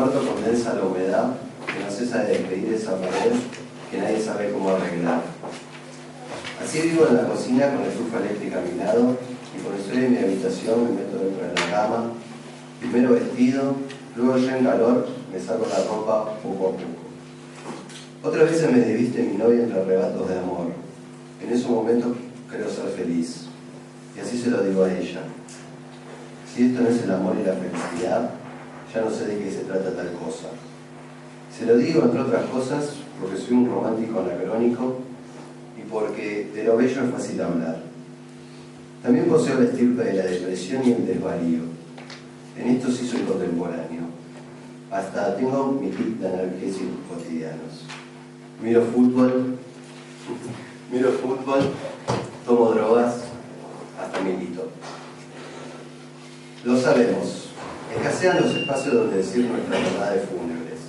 muerto condensa la humedad que no cesa de despedir esa pared que nadie sabe cómo arreglar. Así vivo en la cocina con la estufa eléctrica a mi lado, y cuando estoy en mi habitación me meto dentro de la cama, primero vestido, luego yo en calor me saco la ropa poco a poco. Otras veces me desviste mi novia entre arrebatos de amor. En esos momentos creo ser feliz, y así se lo digo a ella. Si esto no es el amor y la felicidad, ya no sé de qué se trata tal cosa. Se lo digo, entre otras cosas, porque soy un romántico anacrónico y porque de lo bello es fácil hablar. También poseo la estirpe de la depresión y el desvarío. En esto sí soy contemporáneo. Hasta tengo mi kit de analgésicos cotidianos. Miro fútbol, tomo drogas, hasta milito. Lo sabemos, escasean los espacios donde decir nuestras verdades fúnebres.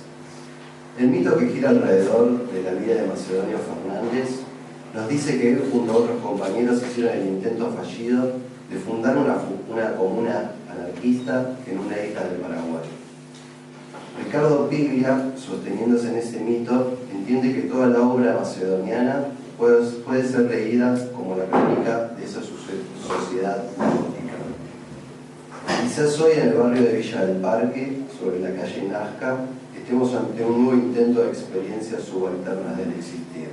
El mito que gira alrededor de la vida de Macedonio Fernández nos dice que él junto a otros compañeros hicieron el intento fallido de fundar una comuna anarquista en una isla del Paraguay. Ricardo Piglia, sosteniéndose en ese mito, entiende que toda la obra macedoniana puede ser leída como la crónica de esa sociedad gótica. Quizás hoy en el barrio de Villa del Parque, sobre la calle Nazca, estemos ante un nuevo intento de experiencias subalternas del existir.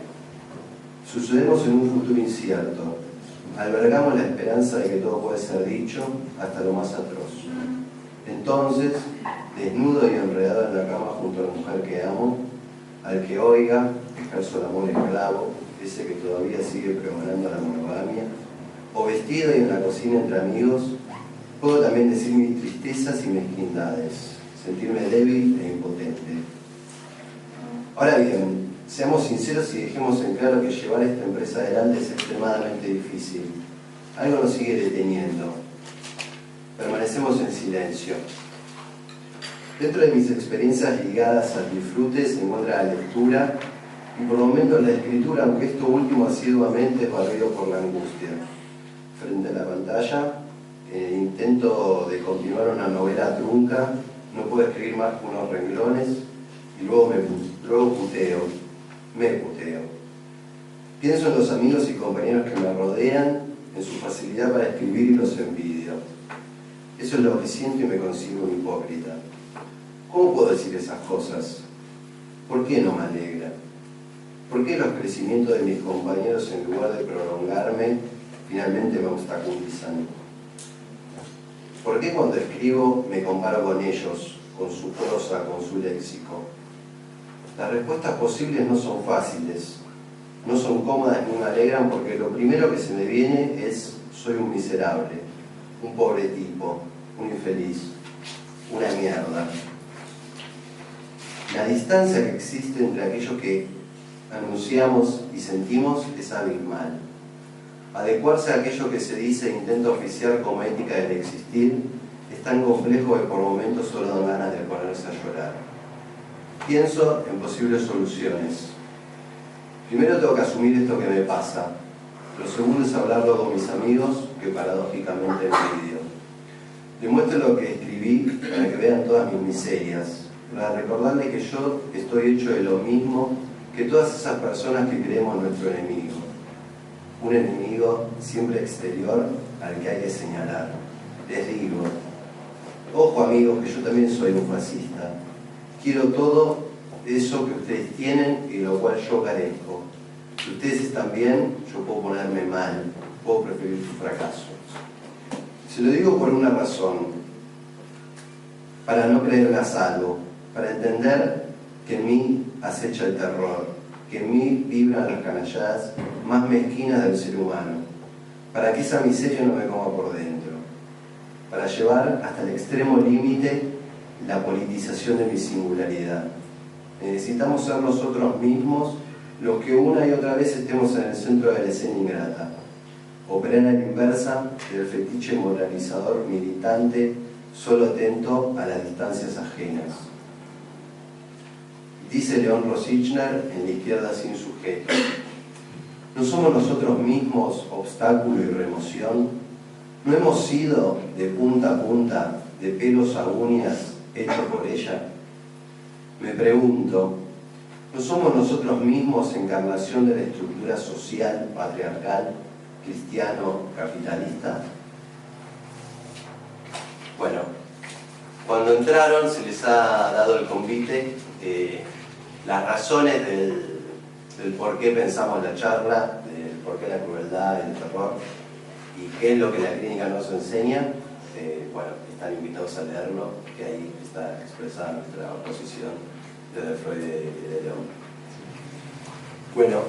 Sucedemos en un futuro incierto. Albergamos la esperanza de que todo puede ser dicho hasta lo más atroz. Entonces, desnudo y enredado en la cama junto a la mujer que amo, al que oiga, ejerzo el amor esclavo, ese que todavía sigue pregonando la monogamia, o vestido y en la cocina entre amigos, puedo también decir mis tristezas y mezquindades, sentirme débil e impotente. Ahora bien, seamos sinceros y dejemos en claro que llevar esta empresa adelante es extremadamente difícil. Algo nos sigue deteniendo. Permanecemos en silencio. Dentro de mis experiencias ligadas al disfrute se encuentra la lectura y por momentos la escritura, aunque esto último asiduamente es barrido por la angustia. Frente a la pantalla, en el intento de continuar una novela trunca, no puedo escribir más que unos renglones y luego me puteo. Pienso en los amigos y compañeros que me rodean, en su facilidad para escribir y los envidio. Eso es lo que siento y me consigo un hipócrita. ¿Cómo puedo decir esas cosas? ¿Por qué no me alegra? ¿Por qué los crecimientos de mis compañeros, en lugar de prolongarme, finalmente me obstaculizan? ¿Por qué cuando escribo me comparo con ellos, con su prosa, con su léxico? Las respuestas posibles no son fáciles, no son cómodas ni me alegran, porque lo primero que se me viene es: soy un miserable, un pobre tipo, un infeliz, una mierda. La distancia que existe entre aquello que anunciamos y sentimos es abismal. Adecuarse a aquello que se dice e intenta oficiar como ética del existir es tan complejo que por momentos solo dan ganas de ponerse a llorar. Pienso en posibles soluciones. Primero tengo que asumir esto que me pasa. Lo segundo es hablarlo con mis amigos, que paradójicamente envidio. Demuestro lo que escribí para que vean todas mis miserias, para recordarles que yo estoy hecho de lo mismo que todas esas personas que creemos nuestro enemigo. Un enemigo siempre exterior al que hay que señalar. Les digo, ojo amigos, que yo también soy un fascista. Quiero todo eso que ustedes tienen y lo cual yo carezco. Si ustedes están bien, yo puedo ponerme mal, puedo preferir su fracaso. Se lo digo por una razón, para no creerme a salvo, para entender que en mí acecha el terror, que en mí vibran las canalladas más mezquinas del ser humano, para que esa miseria no me coma por dentro, para llevar hasta el extremo límite la politización de mi singularidad. Necesitamos ser nosotros mismos los que una y otra vez estemos en el centro de la escena ingrata, operar a la inversa del fetiche moralizador militante, solo atento a las distancias ajenas. Dice León Rosichner en La izquierda sin sujeto: ¿no somos nosotros mismos obstáculo y remoción? ¿No hemos sido de punta a punta, de pelos a uñas, hecho por ella? me pregunto, ¿no somos nosotros mismos encarnación de la estructura social, patriarcal, cristiano-capitalista? Bueno, cuando entraron se les ha dado el convite, las razones del por qué pensamos la charla, del por qué la crueldad, el terror, y qué es lo que la clínica nos enseña. Bueno, están invitados a leerlo, que ahí está expresada nuestra oposición desde Freud y de León. Bueno,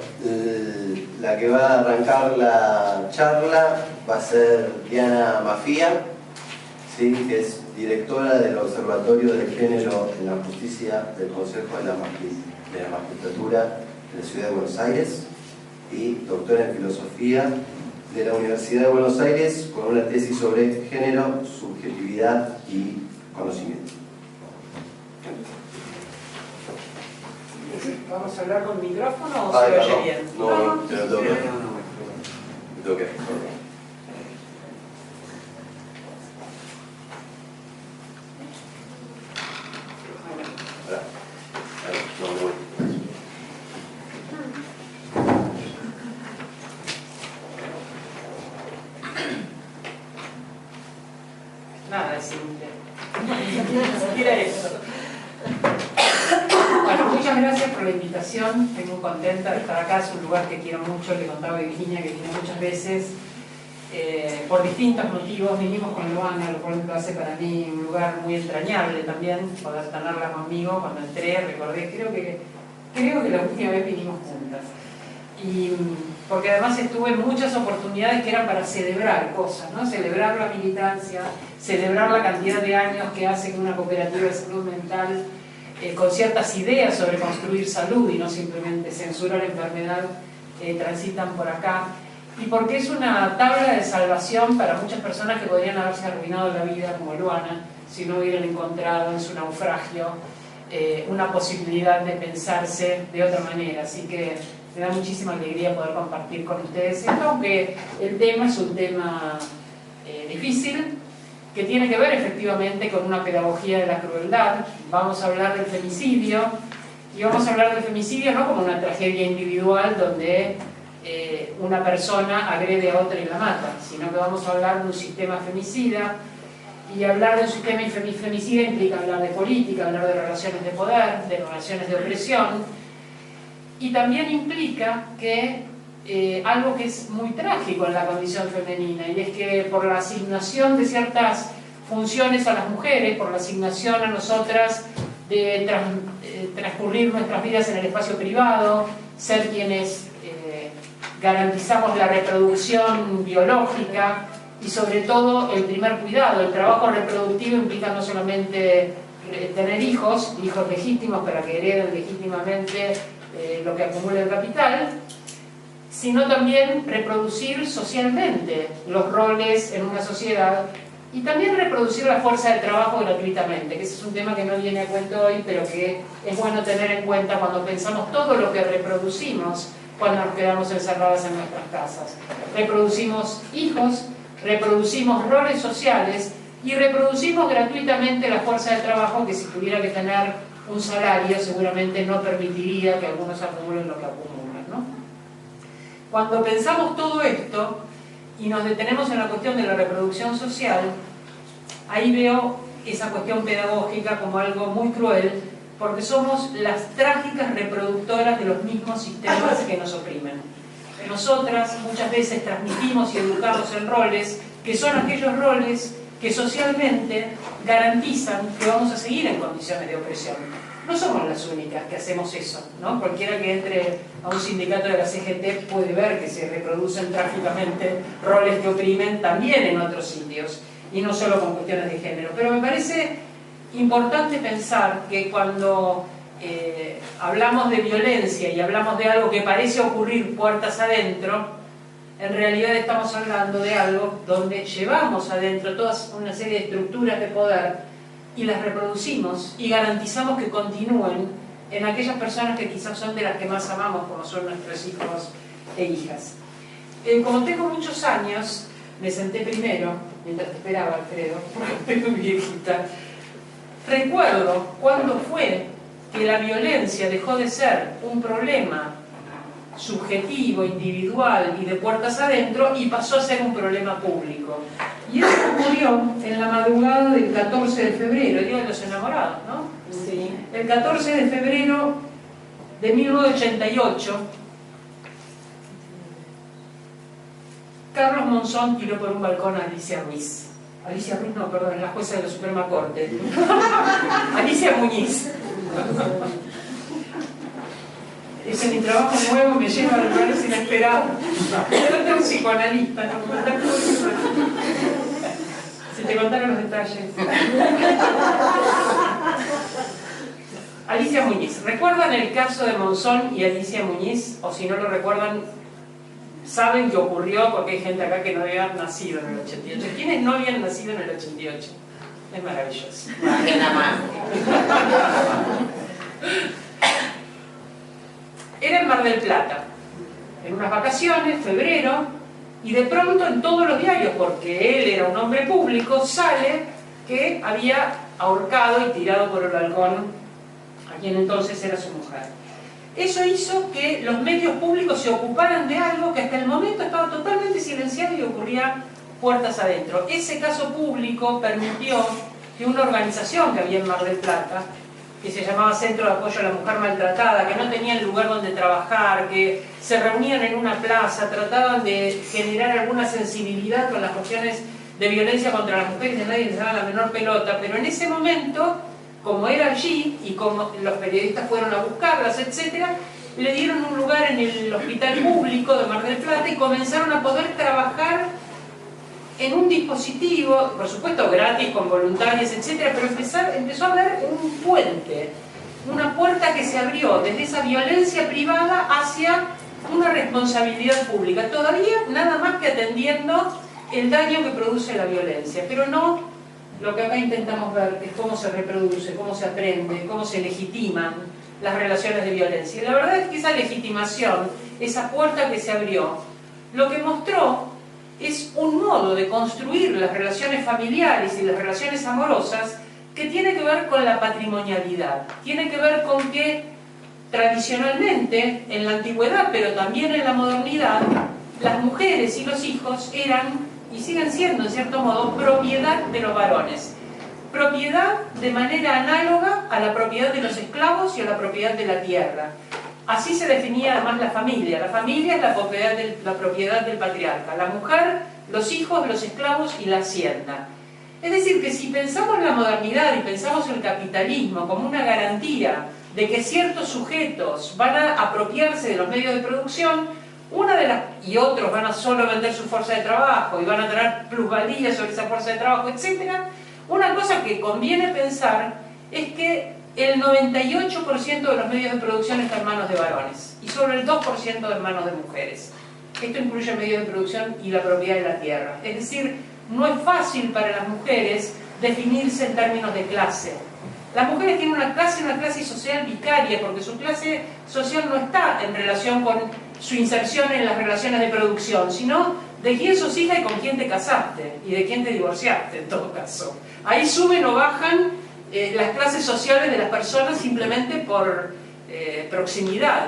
la que va a arrancar la charla va a ser Diana Mafía, ¿sí? Que es directora del Observatorio del Género en la Justicia del Consejo de la Magistratura de la Ciudad de Buenos Aires y doctora en Filosofía de la Universidad de Buenos Aires con una tesis sobre género, subjetividad y conocimiento. ¿Vamos a hablar con micrófono o se oye bien? No, te lo tengo que hacer. Nada, es simple. Mira eso. Bueno, muchas gracias por la invitación. Estoy muy contenta de estar acá. Es un lugar que quiero mucho. Le contaba a Virginia que vine muchas veces. Por distintos motivos. Vinimos con Luana, lo cual lo hace para mí un lugar muy entrañable también. Poder tenerla conmigo. Cuando entré, recordé, creo que la última vez vinimos juntas. Y porque además estuve en muchas oportunidades que eran para celebrar cosas, ¿no? Celebrar la militancia, celebrar la cantidad de años que hace que una cooperativa de salud mental con ciertas ideas sobre construir salud y no simplemente censurar la enfermedad transitan por acá, y porque es una tabla de salvación para muchas personas que podrían haberse arruinado la vida como Luana si no hubieran encontrado en su naufragio una posibilidad de pensarse de otra manera. Así que me da muchísima alegría poder compartir con ustedes esto, aunque el tema es un tema difícil, que tiene que ver efectivamente con una pedagogía de la crueldad. Vamos a hablar del femicidio, y vamos a hablar del femicidio no como una tragedia individual donde una persona agrede a otra y la mata, sino que vamos a hablar de un sistema femicida, y hablar de un sistema femicida implica hablar de política, hablar de relaciones de poder, de relaciones de opresión, y también implica que algo que es muy trágico en la condición femenina, y es que por la asignación de ciertas funciones a las mujeres, por la asignación a nosotras de transcurrir nuestras vidas en el espacio privado, ser quienes garantizamos la reproducción biológica y sobre todo el primer cuidado. El trabajo reproductivo implica no solamente tener hijos legítimos para que hereden legítimamente lo que acumula el capital, sino también reproducir socialmente los roles en una sociedad y también reproducir la fuerza de trabajo gratuitamente, que ese es un tema que no viene a cuento hoy, pero que es bueno tener en cuenta cuando pensamos todo lo que reproducimos cuando nos quedamos encerradas en nuestras casas. Reproducimos hijos, reproducimos roles sociales y reproducimos gratuitamente la fuerza de trabajo que si tuviera que tener un salario seguramente no permitiría que algunos acumulen lo que acumulan, ¿no? Cuando pensamos todo esto y nos detenemos en la cuestión de la reproducción social, ahí veo esa cuestión pedagógica como algo muy cruel, porque somos las trágicas reproductoras de los mismos sistemas que nos oprimen. Nosotras muchas veces transmitimos y educamos en roles que son aquellos roles que socialmente garantizan que vamos a seguir en condiciones de opresión. No somos las únicas que hacemos eso, ¿no? Cualquiera que entre a un sindicato de la CGT puede ver que se reproducen trágicamente roles que oprimen también en otros sitios, y no solo con cuestiones de género. Pero me parece importante pensar que cuando hablamos de violencia y hablamos de algo que parece ocurrir puertas adentro, en realidad estamos hablando de algo donde llevamos adentro toda una serie de estructuras de poder y las reproducimos y garantizamos que continúen en aquellas personas que quizás son de las que más amamos, como son nuestros hijos e hijas. Como tengo muchos años, me senté primero, mientras te esperaba, Alfredo, porque estoy muy viejita. Recuerdo cuándo fue que la violencia dejó de ser un problema subjetivo, individual y de puertas adentro y pasó a ser un problema público. Y eso ocurrió en la madrugada del 14 de febrero, el Día de los Enamorados, ¿no? Sí. El 14 de febrero de 1988, Carlos Monzón tiró por un balcón a Alicia Ruiz. Alicia Ruiz, no, perdón, es la jueza de la Suprema Corte. Alicia Muñiz. Ese mi trabajo nuevo me lleva a lugares inesperados. Yo tengo un psicoanalista, ¿no? Si te contaron los detalles. Alicia Muñiz. ¿Recuerdan el caso de Monzón y Alicia Muñiz? O si no lo recuerdan, saben que ocurrió porque hay gente acá que no había nacido en el 88. ¿Quiénes no habían nacido en el 88? Es maravilloso. Nada más. Era en Mar del Plata, en unas vacaciones, febrero, y de pronto en todos los diarios, porque él era un hombre público, sale que había ahorcado y tirado por el balcón a quien entonces era su mujer. Eso hizo que los medios públicos se ocuparan de algo que hasta el momento estaba totalmente silenciado y ocurría puertas adentro. Ese caso público permitió que una organización que había en Mar del Plata, que se llamaba Centro de Apoyo a la Mujer Maltratada, que no tenían lugar donde trabajar, que se reunían en una plaza, trataban de generar alguna sensibilidad con las cuestiones de violencia contra las mujeres, de nadie les daba la menor pelota, pero en ese momento, como era allí, y como los periodistas fueron a buscarlas, etc., le dieron un lugar en el hospital público de Mar del Plata y comenzaron a poder trabajar en un dispositivo, por supuesto gratis, con voluntarios, etc., pero empezó a haber un puente, una puerta que se abrió desde esa violencia privada hacia una responsabilidad pública, todavía nada más que atendiendo el daño que produce la violencia, pero no lo que acá intentamos ver, que es cómo se reproduce, cómo se aprende, cómo se legitiman las relaciones de violencia. Y la verdad es que esa legitimación, esa puerta que se abrió, lo que mostró es un modo de construir las relaciones familiares y las relaciones amorosas que tiene que ver con la patrimonialidad, tiene que ver con que tradicionalmente, en la antigüedad, pero también en la modernidad, las mujeres y los hijos eran, y siguen siendo en cierto modo, propiedad de los varones. Propiedad de manera análoga a la propiedad de los esclavos y a la propiedad de la tierra. Así se definía además la familia. La familia es la propiedad del patriarca. La mujer, los hijos, los esclavos y la hacienda. Es decir, que si pensamos la modernidad y pensamos el capitalismo como una garantía de que ciertos sujetos van a apropiarse de los medios de producción, y otros van a solo vender su fuerza de trabajo y van a tener plusvalía sobre esa fuerza de trabajo, etc., una cosa que conviene pensar es que el 98% de los medios de producción está en manos de varones y solo el 2% en manos de mujeres. Esto incluye medios de producción y la propiedad de la tierra. Es decir, no es fácil para las mujeres definirse en términos de clase. Las mujeres tienen una clase social vicaria, porque su clase social no está en relación con su inserción en las relaciones de producción, sino de quién sos hija y con quién te casaste, y de quién te divorciaste, en todo caso. Ahí suben o bajan las clases sociales de las personas simplemente por proximidad.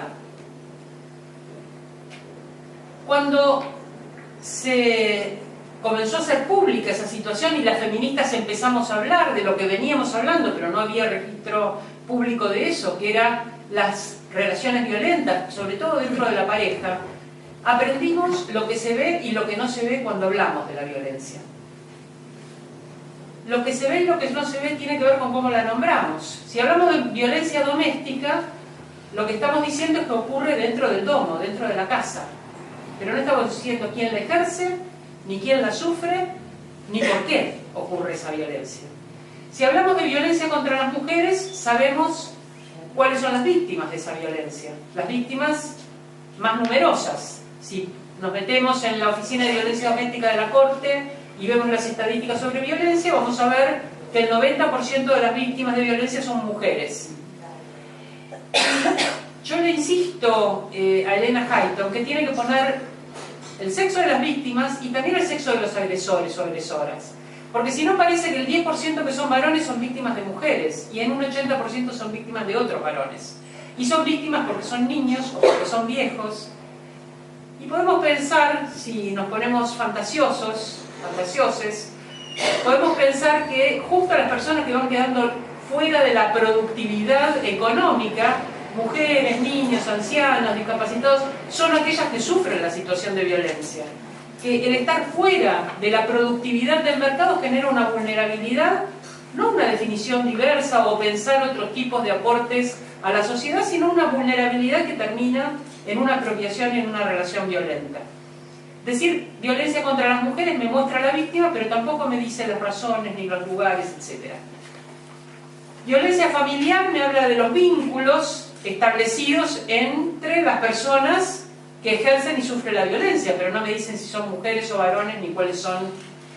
Cuando se comenzó a ser pública esa situación y las feministas empezamos a hablar de lo que veníamos hablando, pero no había registro público de eso, que eran las relaciones violentas, sobre todo dentro de la pareja, aprendimos lo que se ve y lo que no se ve cuando hablamos de la violencia. Lo que se ve y lo que no se ve tiene que ver con cómo la nombramos. Si hablamos de violencia doméstica, lo que estamos diciendo es que ocurre dentro del domo, dentro de la casa. Pero no estamos diciendo quién la ejerce, ni quién la sufre, ni por qué ocurre esa violencia. Si hablamos de violencia contra las mujeres, sabemos cuáles son las víctimas de esa violencia. Las víctimas más numerosas. Si nos metemos en la Oficina de Violencia Doméstica de la Corte y vemos las estadísticas sobre violencia, vamos a ver que el 90% de las víctimas de violencia son mujeres. Yo le insisto a Elena Hayton que tiene que poner el sexo de las víctimas y también el sexo de los agresores o agresoras. Porque si no parece que el 10% que son varones son víctimas de mujeres y en un 80% son víctimas de otros varones. Y son víctimas porque son niños o porque son viejos. Y podemos pensar, si nos ponemos fantasioses, podemos pensar que justo las personas que van quedando fuera de la productividad económica, mujeres, niños, ancianos, discapacitados, son aquellas que sufren la situación de violencia. Que el estar fuera de la productividad del mercado genera una vulnerabilidad, no una definición diversa o pensar otros tipos de aportes a la sociedad, sino una vulnerabilidad que termina en una apropiación y en una relación violenta. Decir violencia contra las mujeres me muestra a la víctima, pero tampoco me dice las razones ni los lugares, etc. Violencia familiar me habla de los vínculos establecidos entre las personas que ejercen y sufren la violencia, pero no me dicen si son mujeres o varones ni cuáles son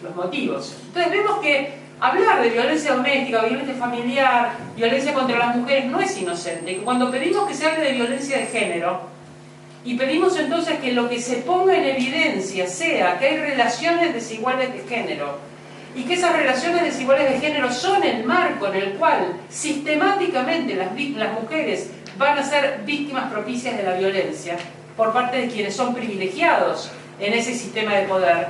los motivos. Entonces vemos que hablar de violencia doméstica, violencia familiar, violencia contra las mujeres no es inocente. Cuando pedimos que se hable de violencia de género y pedimos entonces que lo que se ponga en evidencia sea que hay relaciones desiguales de género y que esas relaciones desiguales de género son el marco en el cual sistemáticamente las mujeres van a ser víctimas propicias de la violencia por parte de quienes son privilegiados en ese sistema de poder.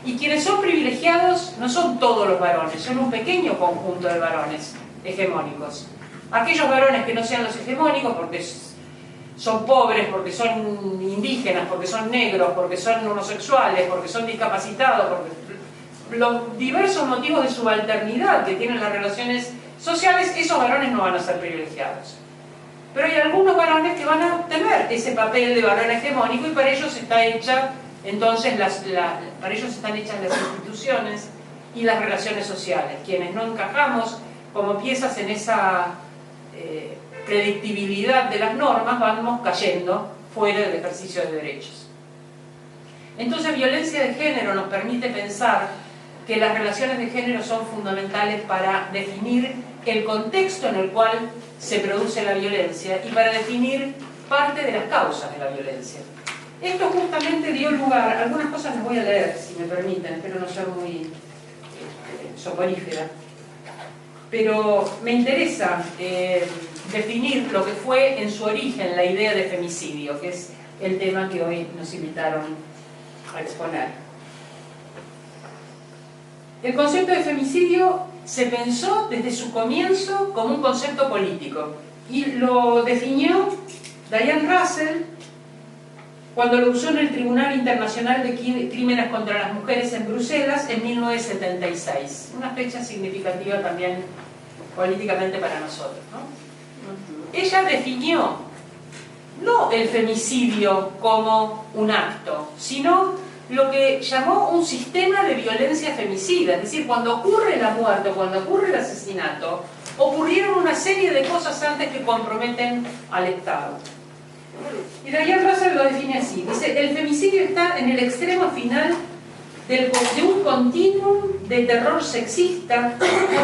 Y quienes son privilegiados no son todos los varones, son un pequeño conjunto de varones hegemónicos. Aquellos varones que no sean los hegemónicos porque son pobres, porque son indígenas, porque son negros, porque son homosexuales, porque son discapacitados, porque los diversos motivos de subalternidad que tienen las relaciones sociales, esos varones no van a ser privilegiados. Pero hay algunos varones que van a tener ese papel de varón hegemónico y para ellos está hecha, entonces, para ellos están hechas las instituciones y las relaciones sociales. Quienes no encajamos como piezas en esa predictibilidad de las normas, vamos cayendo fuera del ejercicio de derechos. Entonces, violencia de género nos permite pensar que las relaciones de género son fundamentales para definir el contexto en el cual se produce la violencia y para definir parte de las causas de la violencia. Esto justamente dio lugar, algunas cosas las voy a leer, si me permiten, espero no ser muy soporífera, pero me interesa definir lo que fue en su origen la idea de femicidio, que es el tema que hoy nos invitaron a exponer. El concepto de femicidio se pensó desde su comienzo como un concepto político y lo definió Diane Russell cuando lo usó en el Tribunal Internacional de Crímenes contra las Mujeres en Bruselas en 1976. Una fecha significativa también políticamente para nosotros, ¿no? Ella definió no el femicidio como un acto, sino lo que llamó un sistema de violencia femicida. Es decir, cuando ocurre la muerte, cuando ocurre el asesinato, ocurrieron una serie de cosas antes que comprometen al Estado. Y Diane Russell lo define así, dice: el femicidio está en el extremo final de un continuum de terror sexista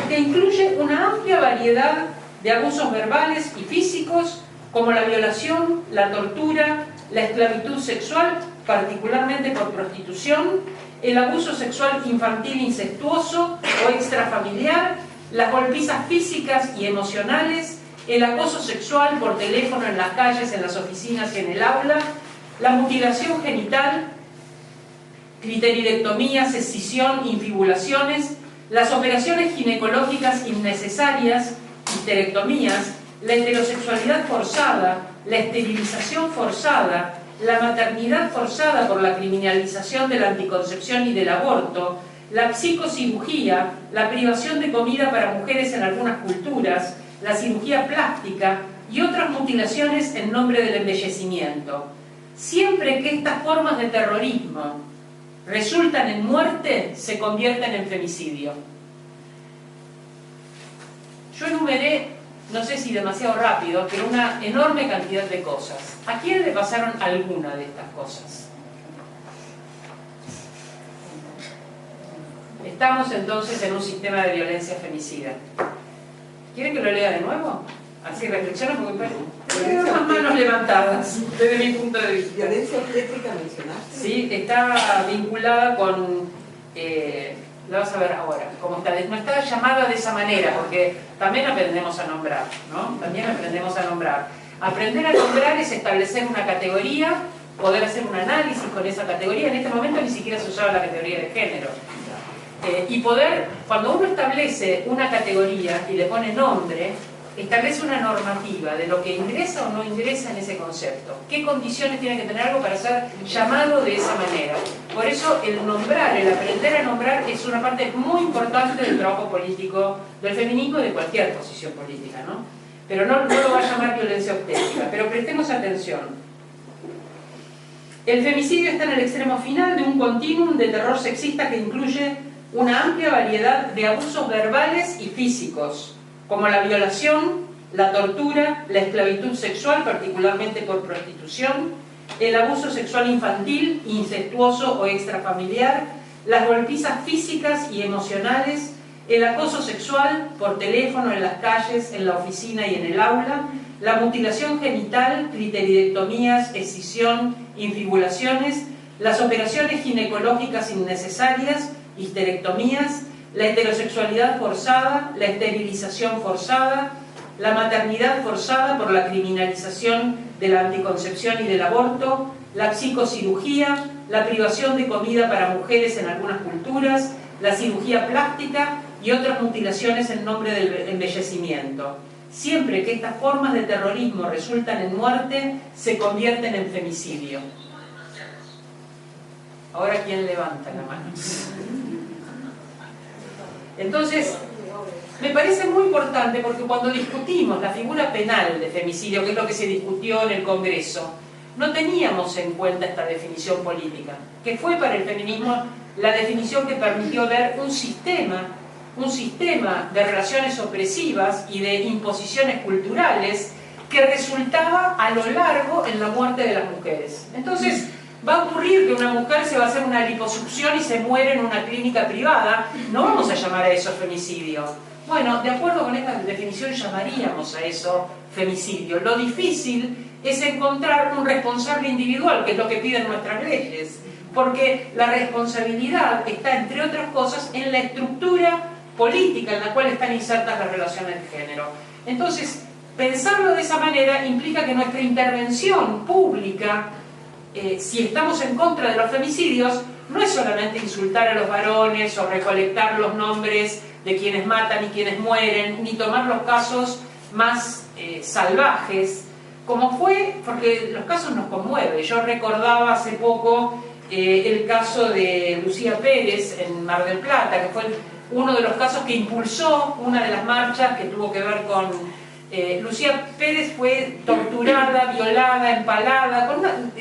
que incluye una amplia variedad de abusos verbales y físicos como la violación, la tortura, la esclavitud sexual, particularmente por prostitución, el abuso sexual infantil incestuoso o extrafamiliar, las golpizas físicas y emocionales, el acoso sexual por teléfono en las calles, en las oficinas y en el aula, la mutilación genital, clitoridectomías, escisión, infibulaciones, las operaciones ginecológicas innecesarias, histerectomías, la heterosexualidad forzada, la esterilización forzada, la maternidad forzada por la criminalización de la anticoncepción y del aborto, la psicocirugía, la privación de comida para mujeres en algunas culturas, la cirugía plástica y otras mutilaciones en nombre del embellecimiento. Siempre que estas formas de terrorismo resultan en muerte, se convierten en femicidio. Yo enumeré, no sé si demasiado rápido, pero una enorme cantidad de cosas. ¿A quién le pasaron alguna de estas cosas? Estamos entonces en un sistema de violencia femicida. ¿Quieren que lo lea de nuevo? Así reflexionan porque tengo las manos levantadas desde mi punto de vista. ¿Violencia obstétrica mencionaste? Sí, está vinculada con la vas a ver ahora, cómo está. No está llamada de esa manera, porque también aprendemos a nombrar, ¿no? También aprendemos a nombrar. Aprender a nombrar es establecer una categoría, poder hacer un análisis con esa categoría. En este momento ni siquiera se usaba la categoría de género. Y poder, cuando uno establece una categoría y le pone nombre, establece una normativa de lo que ingresa o no ingresa en ese concepto. ¿Qué condiciones tiene que tener algo para ser llamado de esa manera? Por eso el nombrar, el aprender a nombrar es una parte muy importante del trabajo político, del feminismo y de cualquier posición política, ¿no? Pero no lo va a llamar violencia obstétrica. Pero prestemos atención. El femicidio está en el extremo final de un continuum de terror sexista que incluye una amplia variedad de abusos verbales y físicos, como la violación, la tortura, la esclavitud sexual, particularmente por prostitución, el abuso sexual infantil, incestuoso o extrafamiliar, las golpizas físicas y emocionales, el acoso sexual por teléfono, en las calles, en la oficina y en el aula, la mutilación genital, cliteridectomías, escisión, infibulaciones, las operaciones ginecológicas innecesarias, histerectomías, la heterosexualidad forzada, la esterilización forzada, la maternidad forzada por la criminalización de la anticoncepción y del aborto, la psicocirugía, la privación de comida para mujeres en algunas culturas, la cirugía plástica y otras mutilaciones en nombre del embellecimiento. Siempre que estas formas de terrorismo resultan en muerte, se convierten en femicidio. Ahora, ¿quién levanta la mano? Entonces, me parece muy importante porque cuando discutimos la figura penal de femicidio, que es lo que se discutió en el Congreso, no teníamos en cuenta esta definición política, que fue para el feminismo la definición que permitió ver un sistema de relaciones opresivas y de imposiciones culturales que resultaba a lo largo en la muerte de las mujeres. Entonces, va a ocurrir que una mujer se va a hacer una liposucción y se muere en una clínica privada. No vamos a llamar a eso femicidio. Bueno, de acuerdo con esta definición llamaríamos a eso femicidio. Lo difícil es encontrar un responsable individual, que es lo que piden nuestras leyes, porque la responsabilidad está, entre otras cosas, en la estructura política en la cual están insertas las relaciones de género. Entonces, pensarlo de esa manera implica que nuestra intervención pública, si estamos en contra de los femicidios, no es solamente insultar a los varones o recolectar los nombres de quienes matan y quienes mueren, ni tomar los casos más salvajes, como fue, porque los casos nos conmueven. Yo recordaba hace poco el caso de Lucía Pérez en Mar del Plata, que fue uno de los casos que impulsó una de las marchas que tuvo que ver con... Lucía Pérez fue torturada, violada, empalada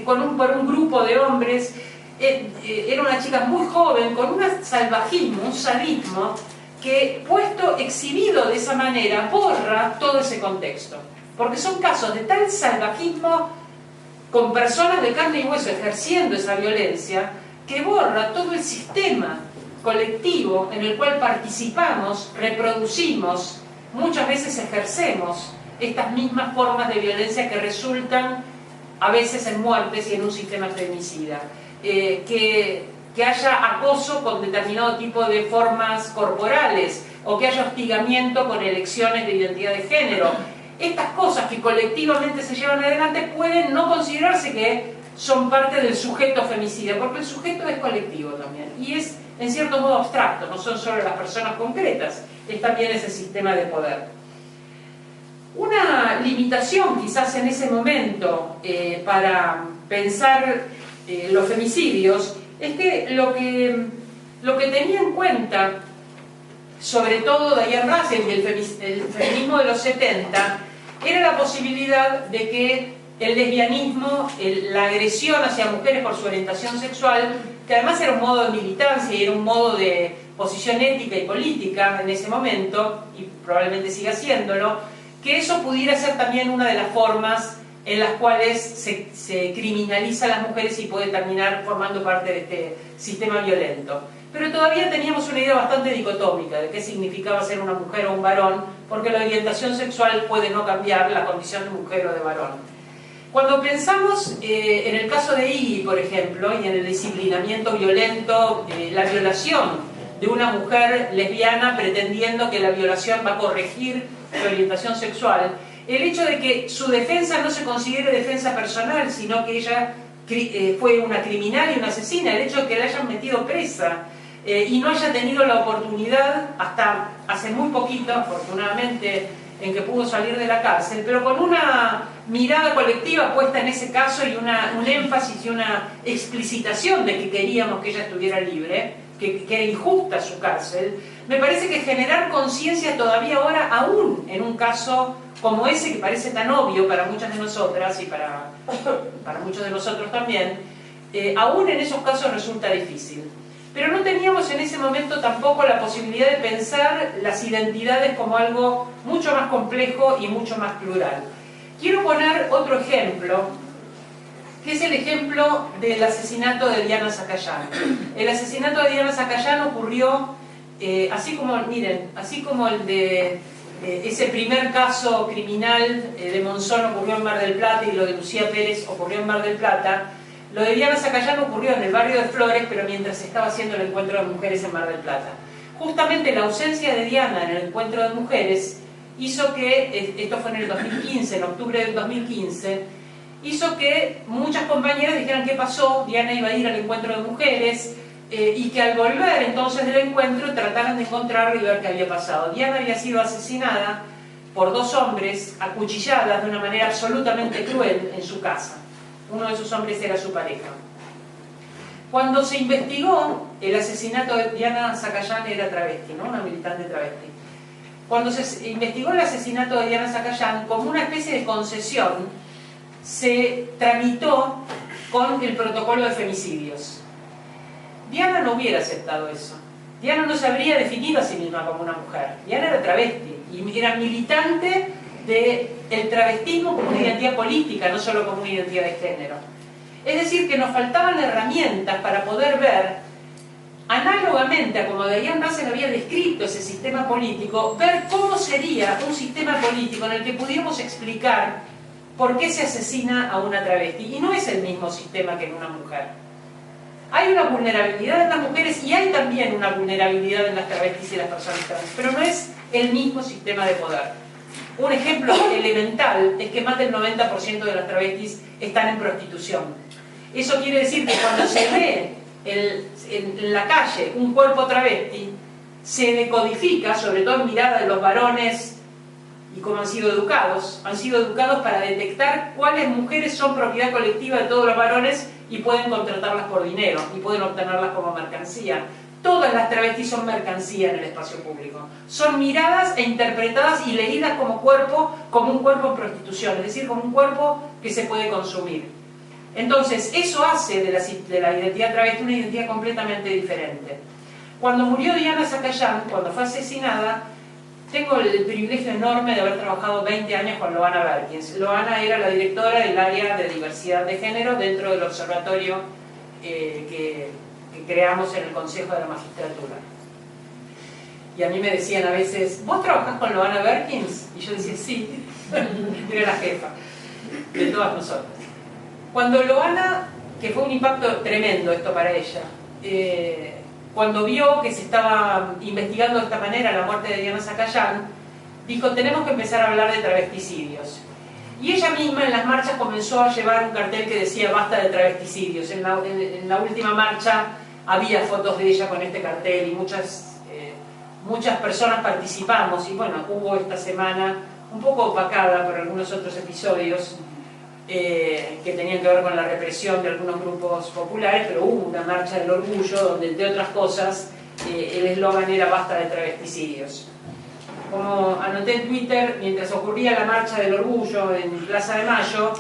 por un grupo de hombres. Era una chica muy joven, con un salvajismo, un sadismo, que puesto, exhibido de esa manera, borra todo ese contexto. Porque son casos de tal salvajismo, con personas de carne y hueso ejerciendo esa violencia, que borra todo el sistema colectivo en el cual participamos, reproducimos, muchas veces ejercemos estas mismas formas de violencia que resultan a veces en muertes y en un sistema femicida. Que haya acoso con determinado tipo de formas corporales o que haya hostigamiento con elecciones de identidad de género. Estas cosas que colectivamente se llevan adelante pueden no considerarse que son parte del sujeto femicida, porque el sujeto es colectivo también y es en cierto modo abstracto, no son solo las personas concretas, es también ese sistema de poder. Una limitación quizás en ese momento para pensar los femicidios es que lo que tenía en cuenta, sobre todo Diane Russell y el feminismo de los 70, era la posibilidad de que el lesbianismo, la agresión hacia mujeres por su orientación sexual, que además era un modo de militancia y era un modo de posición ética y política en ese momento, y probablemente siga siéndolo, que eso pudiera ser también una de las formas en las cuales se criminaliza a las mujeres y puede terminar formando parte de este sistema violento. Pero todavía teníamos una idea bastante dicotómica de qué significaba ser una mujer o un varón, porque la orientación sexual puede no cambiar la condición de mujer o de varón. Cuando pensamos en el caso de Iggy, por ejemplo, y en el disciplinamiento violento, la violación de una mujer lesbiana pretendiendo que la violación va a corregir su orientación sexual, el hecho de que su defensa no se considere defensa personal, sino que ella fue una criminal y una asesina, el hecho de que la hayan metido presa y no haya tenido la oportunidad, hasta hace muy poquito, afortunadamente, en que pudo salir de la cárcel, pero con una mirada colectiva puesta en ese caso y un énfasis y una explicitación de que queríamos que ella estuviera libre, que era injusta su cárcel, me parece que generar conciencia todavía ahora, aún en un caso como ese que parece tan obvio para muchas de nosotras y para muchos de nosotros también, aún en esos casos resulta difícil. Pero no teníamos en ese momento tampoco la posibilidad de pensar las identidades como algo mucho más complejo y mucho más plural. Quiero poner otro ejemplo, que es el ejemplo del asesinato de Diana Zacayán. El asesinato de Diana Zacayán ocurrió, así como el de ese primer caso criminal de Monzón ocurrió en Mar del Plata y lo de Lucía Pérez ocurrió en Mar del Plata. Lo de Diana Zacayán ocurrió en el barrio de Flores, pero mientras se estaba haciendo el encuentro de mujeres en Mar del Plata. Justamente la ausencia de Diana en el encuentro de mujeres hizo que, esto fue en el 2015, en octubre del 2015, hizo que muchas compañeras dijeran qué pasó, Diana iba a ir al encuentro de mujeres, y que al volver entonces del encuentro trataran de encontrarla y ver qué había pasado. Diana había sido asesinada por dos hombres, acuchilladas de una manera absolutamente cruel en su casa. Uno de esos hombres era su pareja. Cuando se investigó el asesinato de Diana Zacayán, era travesti, ¿no? Una militante travesti. Cuando se investigó el asesinato de Diana Zacayán, como una especie de concesión, se tramitó con el protocolo de femicidios. Diana no hubiera aceptado eso. Diana no se habría definido a sí misma como una mujer. Diana era travesti y era militante del travestismo como una identidad política, no solo como una identidad de género. Es decir, que nos faltaban herramientas para poder ver, análogamente a como Diane Russell había descrito ese sistema político, ver cómo sería un sistema político en el que pudiéramos explicar por qué se asesina a una travesti. Y no es el mismo sistema que en una mujer. Hay una vulnerabilidad en las mujeres y hay también una vulnerabilidad en las travestis y las personas trans, pero no es el mismo sistema de poder. Un ejemplo elemental es que más del 90% de las travestis están en prostitución. Eso quiere decir que cuando se ve en la calle un cuerpo travesti, se decodifica, sobre todo en mirada de los varones y cómo han sido educados para detectar cuáles mujeres son propiedad colectiva de todos los varones y pueden contratarlas por dinero y pueden obtenerlas como mercancía. Todas las travestis son mercancía en el espacio público. Son miradas e interpretadas y leídas como un cuerpo en prostitución, es decir, como un cuerpo que se puede consumir. Entonces, eso hace de la identidad travesti una identidad completamente diferente. Cuando murió Diana Zacayán, cuando fue asesinada, tengo el privilegio enorme de haber trabajado 20 años con Loana Berkins. Loana era la directora del área de diversidad de género dentro del observatorio que creamos en el Consejo de la Magistratura. Y a mí me decían a veces, ¿vos trabajás con Loana Berkins? Y yo decía, sí, era la jefa de todas nosotras. Cuando Loana, que fue un impacto tremendo esto para ella, cuando vio que se estaba investigando de esta manera la muerte de Diana Zacayán, dijo, tenemos que empezar a hablar de travesticidios. Y ella misma en las marchas comenzó a llevar un cartel que decía basta de travesticidios. En la última marcha había fotos de ella con este cartel y muchas personas participamos. Y bueno, hubo esta semana, un poco opacada por algunos otros episodios que tenían que ver con la represión de algunos grupos populares, pero hubo una marcha del orgullo donde, entre otras cosas, el eslogan era basta de travesticidios. Como anoté en Twitter, mientras ocurría la marcha del orgullo en Plaza de Mayo,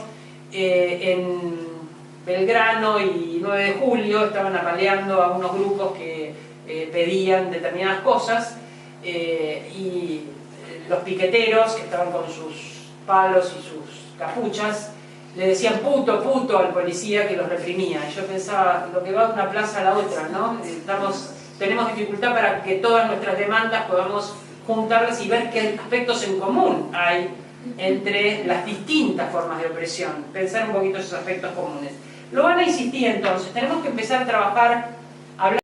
en Belgrano y 9 de julio estaban apaleando a unos grupos que pedían determinadas cosas y los piqueteros, que estaban con sus palos y sus capuchas, le decían puto, puto al policía que los reprimía. Y yo pensaba, lo que va de una plaza a la otra, ¿no? Tenemos dificultad para que todas nuestras demandas podamos juntarlas y ver qué aspectos en común hay entre las distintas formas de opresión, pensar un poquito esos aspectos comunes. Loana insistía entonces, tenemos que empezar a trabajar